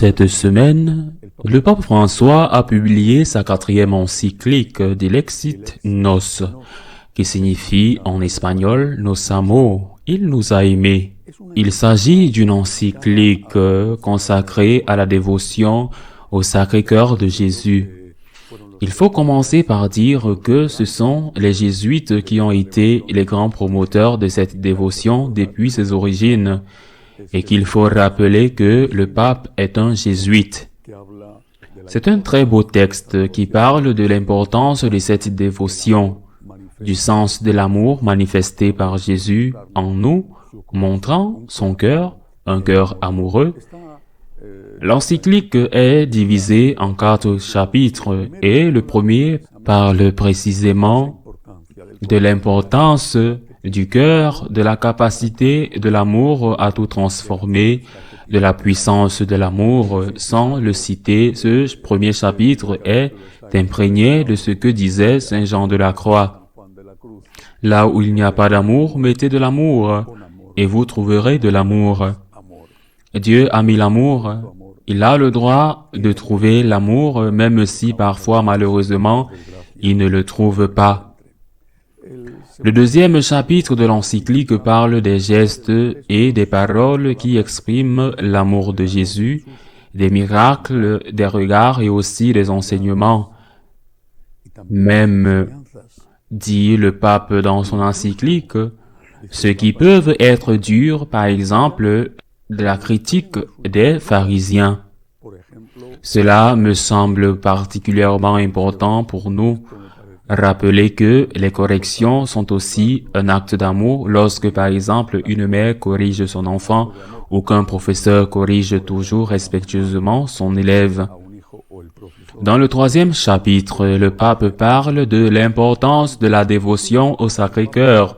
Cette semaine, le pape François a publié sa 4e encyclique Dilexit Nos, qui signifie en espagnol Nos amo, il nous a aimés. Il s'agit d'une encyclique consacrée à la dévotion au Sacré-Cœur de Jésus. Il faut commencer par dire que ce sont les jésuites qui ont été les grands promoteurs de cette dévotion depuis ses origines, et qu'il faut rappeler que le pape est un jésuite. C'est un très beau texte qui parle de l'importance de cette dévotion, du sens de l'amour manifesté par Jésus en nous, montrant son cœur, un cœur amoureux. L'encyclique est divisée en 4 chapitres et le premier parle précisément de l'importance du cœur, de la capacité de l'amour à tout transformer, de la puissance de l'amour. Sans le citer, ce premier chapitre est imprégné de ce que disait Saint Jean de la Croix. Là où il n'y a pas d'amour, mettez de l'amour, et vous trouverez de l'amour. Dieu a mis l'amour. Il a le droit de trouver l'amour, même si parfois, malheureusement, il ne le trouve pas. Le deuxième chapitre de l'encyclique parle des gestes et des paroles qui expriment l'amour de Jésus, des miracles, des regards et aussi des enseignements. Même, dit le pape dans son encyclique, ceux qui peuvent être durs, par exemple, de la critique des pharisiens. Cela me semble particulièrement important pour nous. Rappelez que les corrections sont aussi un acte d'amour lorsque, par exemple, une mère corrige son enfant ou qu'un professeur corrige toujours respectueusement son élève. Dans le 3e chapitre, le pape parle de l'importance de la dévotion au Sacré-Cœur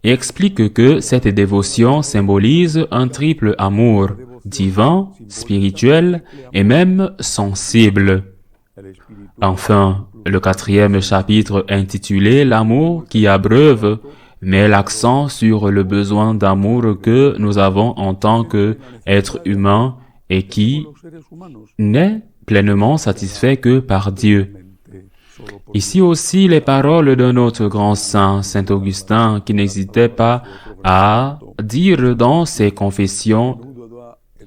et explique que cette dévotion symbolise un triple amour, divin, spirituel et même sensible. Enfin, le 4e chapitre intitulé « L'amour qui abreuve » met l'accent sur le besoin d'amour que nous avons en tant qu'êtres humains et qui n'est pleinement satisfait que par Dieu. Ici aussi les paroles d'un autre grand saint, Saint Augustin, qui n'hésitait pas à dire dans ses confessions «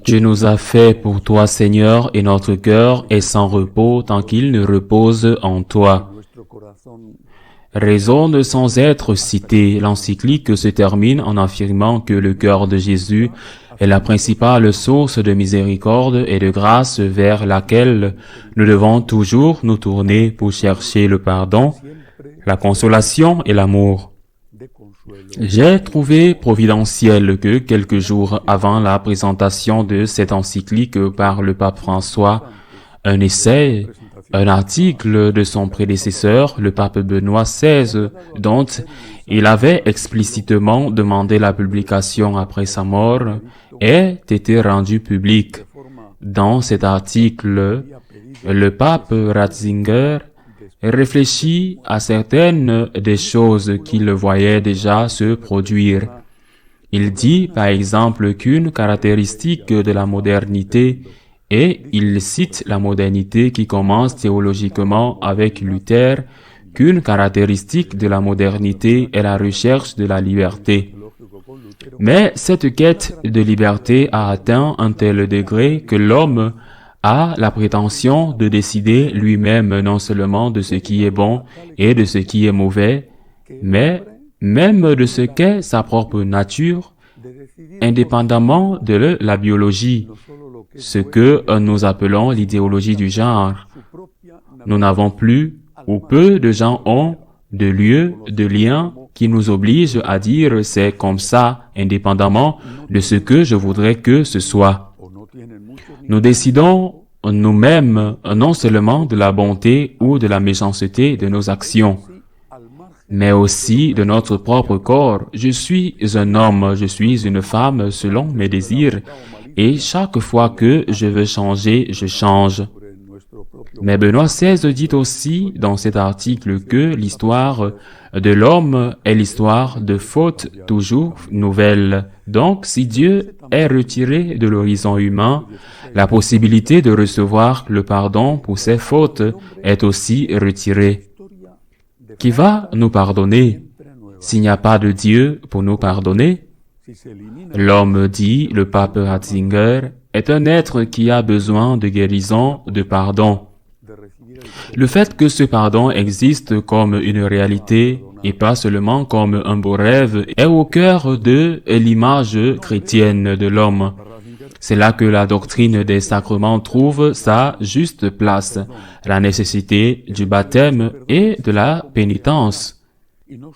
Dieu nous a fait pour toi, Seigneur, et notre cœur est sans repos tant qu'il ne repose en toi. » Raison sans être citée, l'encyclique se termine en affirmant que le cœur de Jésus est la principale source de miséricorde et de grâce vers laquelle nous devons toujours nous tourner pour chercher le pardon, la consolation et l'amour. J'ai trouvé providentiel que quelques jours avant la présentation de cette encyclique par le pape François, un essai, un article de son prédécesseur, le pape Benoît XVI, dont il avait explicitement demandé la publication après sa mort, ait été rendu public. Dans cet article, le pape Ratzinger réfléchit à certaines des choses qu'il voyait déjà se produire. Il dit, par exemple, qu'une caractéristique de la modernité, et il cite la modernité qui commence théologiquement avec Luther, qu'une caractéristique de la modernité est la recherche de la liberté. Mais cette quête de liberté a atteint un tel degré que l'homme a la prétention de décider lui-même non seulement de ce qui est bon et de ce qui est mauvais, mais même de ce qu'est sa propre nature, indépendamment de la biologie, ce que nous appelons l'idéologie du genre. Nous n'avons plus, ou peu de gens ont, de lieu, de lien qui nous oblige à dire c'est comme ça, indépendamment de ce que je voudrais que ce soit. Nous décidons nous-mêmes non seulement de la bonté ou de la méchanceté de nos actions, mais aussi de notre propre corps. Je suis un homme, je suis une femme selon mes désirs, et chaque fois que je veux changer, je change. Mais Benoît XVI dit aussi dans cet article que l'histoire de l'homme est l'histoire de fautes toujours nouvelles. Donc, si Dieu est retiré de l'horizon humain, la possibilité de recevoir le pardon pour ses fautes est aussi retirée. Qui va nous pardonner s'il n'y a pas de Dieu pour nous pardonner? L'homme, dit le pape Ratzinger, est un être qui a besoin de guérison, de pardon. Le fait que ce pardon existe comme une réalité et pas seulement comme un beau rêve est au cœur de l'image chrétienne de l'homme. C'est là que la doctrine des sacrements trouve sa juste place, la nécessité du baptême et de la pénitence,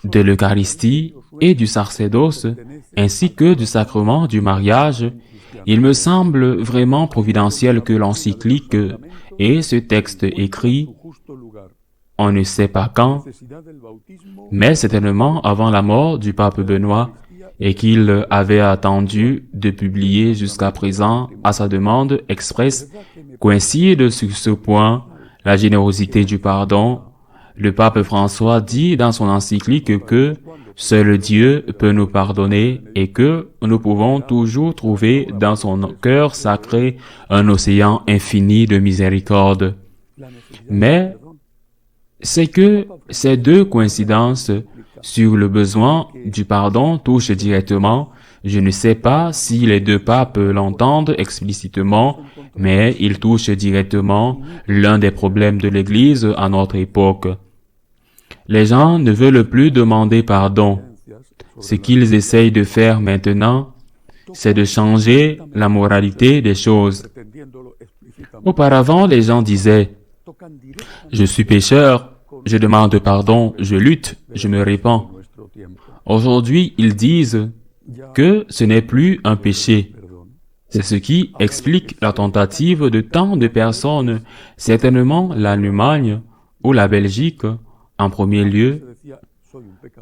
de l'Eucharistie et du sacerdoce, ainsi que du sacrement du mariage. Il me semble vraiment providentiel que l'encyclique et ce texte écrit, on ne sait pas quand, mais certainement avant la mort du pape Benoît, et qu'il avait attendu de publier jusqu'à présent à sa demande expresse, coïncide sur ce point la générosité du pardon. Le pape François dit dans son encyclique que seul Dieu peut nous pardonner et que nous pouvons toujours trouver dans son cœur sacré un océan infini de miséricorde. Mais c'est que ces deux coïncidences sur le besoin du pardon touchent directement. Je ne sais pas si les deux papes l'entendent explicitement, mais ils touchent directement l'un des problèmes de l'Église à notre époque. Les gens ne veulent plus demander pardon. Ce qu'ils essayent de faire maintenant, c'est de changer la moralité des choses. Auparavant, les gens disaient « Je suis pécheur, je demande pardon, je lutte, je me répands. » Aujourd'hui, ils disent que ce n'est plus un péché. C'est ce qui explique la tentative de tant de personnes, certainement l'Allemagne ou la Belgique, en premier lieu,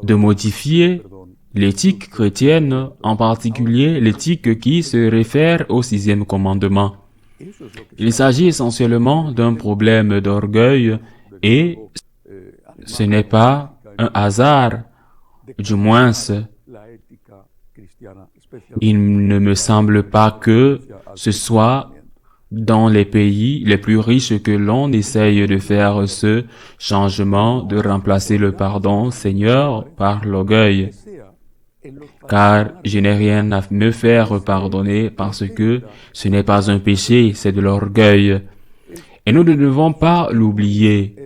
de modifier l'éthique chrétienne, en particulier l'éthique qui se réfère au 6e commandement. Il s'agit essentiellement d'un problème d'orgueil et ce n'est pas un hasard, du moins, il ne me semble pas que ce soit dans les pays les plus riches que l'on essaye de faire ce changement, de remplacer le pardon, Seigneur, par l'orgueil. Car je n'ai rien à me faire pardonner parce que ce n'est pas un péché, c'est de l'orgueil. Et nous ne devons pas l'oublier.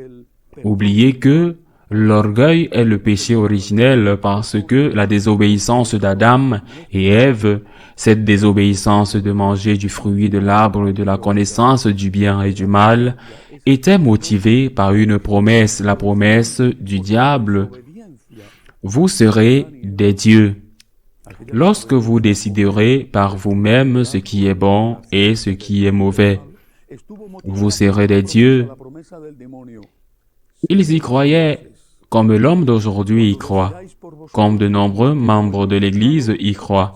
Oublier que l'orgueil est le péché originel parce que la désobéissance d'Adam et Ève, cette désobéissance de manger du fruit de l'arbre de la connaissance du bien et du mal, était motivée par une promesse, la promesse du diable. Vous serez des dieux. Lorsque vous déciderez par vous-même ce qui est bon et ce qui est mauvais, vous serez des dieux. Ils y croyaient comme l'homme d'aujourd'hui y croit, comme de nombreux membres de l'Église y croient.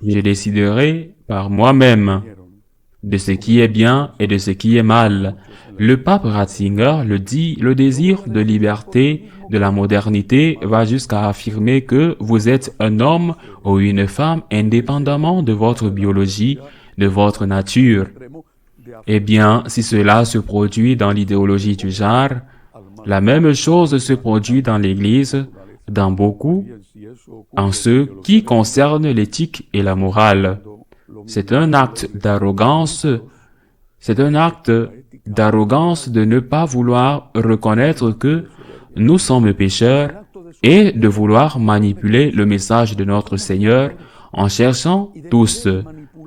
Je déciderai par moi-même de ce qui est bien et de ce qui est mal. Le pape Ratzinger le dit, le désir de liberté de la modernité va jusqu'à affirmer que vous êtes un homme ou une femme indépendamment de votre biologie, de votre nature. Eh bien, si cela se produit dans l'idéologie du genre, la même chose se produit dans l'Église, dans beaucoup, en ce qui concerne l'éthique et la morale. C'est un acte d'arrogance, de ne pas vouloir reconnaître que nous sommes pécheurs et de vouloir manipuler le message de notre Seigneur en cherchant tous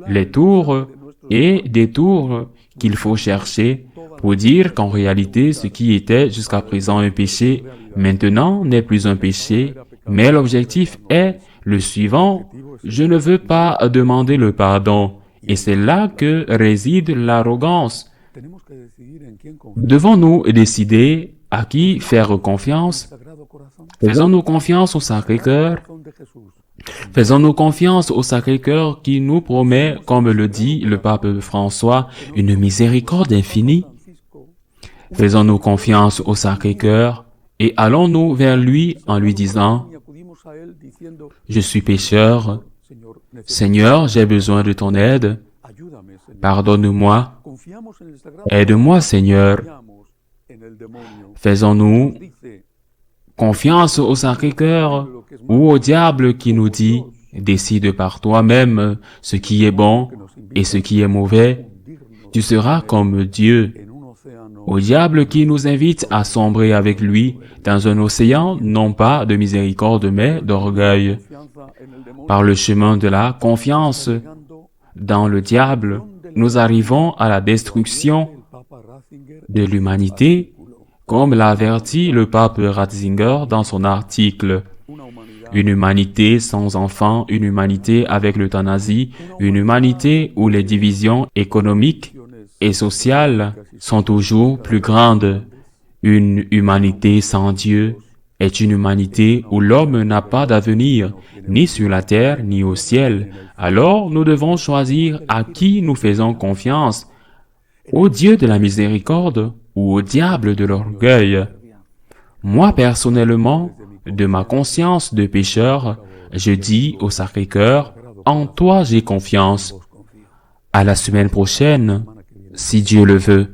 les tours et détours qu'il faut chercher pour dire qu'en réalité, ce qui était jusqu'à présent un péché, maintenant n'est plus un péché, mais l'objectif est le suivant, je ne veux pas demander le pardon. Et c'est là que réside l'arrogance. Devons-nous décider à qui faire confiance? Faisons-nous confiance au Sacré-Cœur? Faisons-nous confiance au Sacré-Cœur qui nous promet, comme le dit le pape François, une miséricorde infinie? Faisons-nous confiance au Sacré-Cœur et allons-nous vers lui en lui disant, je suis pécheur, Seigneur, j'ai besoin de ton aide, pardonne-moi, aide-moi, Seigneur. Faisons-nous confiance au Sacré-Cœur ou au diable qui nous dit, décide par toi-même ce qui est bon et ce qui est mauvais. Tu seras comme Dieu. Au diable qui nous invite à sombrer avec lui dans un océan non pas de miséricorde mais d'orgueil. Par le chemin de la confiance dans le diable, nous arrivons à la destruction de l'humanité, comme l'a averti le pape Ratzinger dans son article. Une humanité sans enfants, une humanité avec l'euthanasie, une humanité où les divisions économiques et sociales sont toujours plus grandes. Une humanité sans Dieu est une humanité où l'homme n'a pas d'avenir, ni sur la terre, ni au ciel. Alors nous devons choisir à qui nous faisons confiance, au Dieu de la miséricorde ou au diable de l'orgueil. Moi, personnellement, de ma conscience de pécheur, je dis au Sacré-Cœur, en toi j'ai confiance. À la semaine prochaine, si Dieu le veut.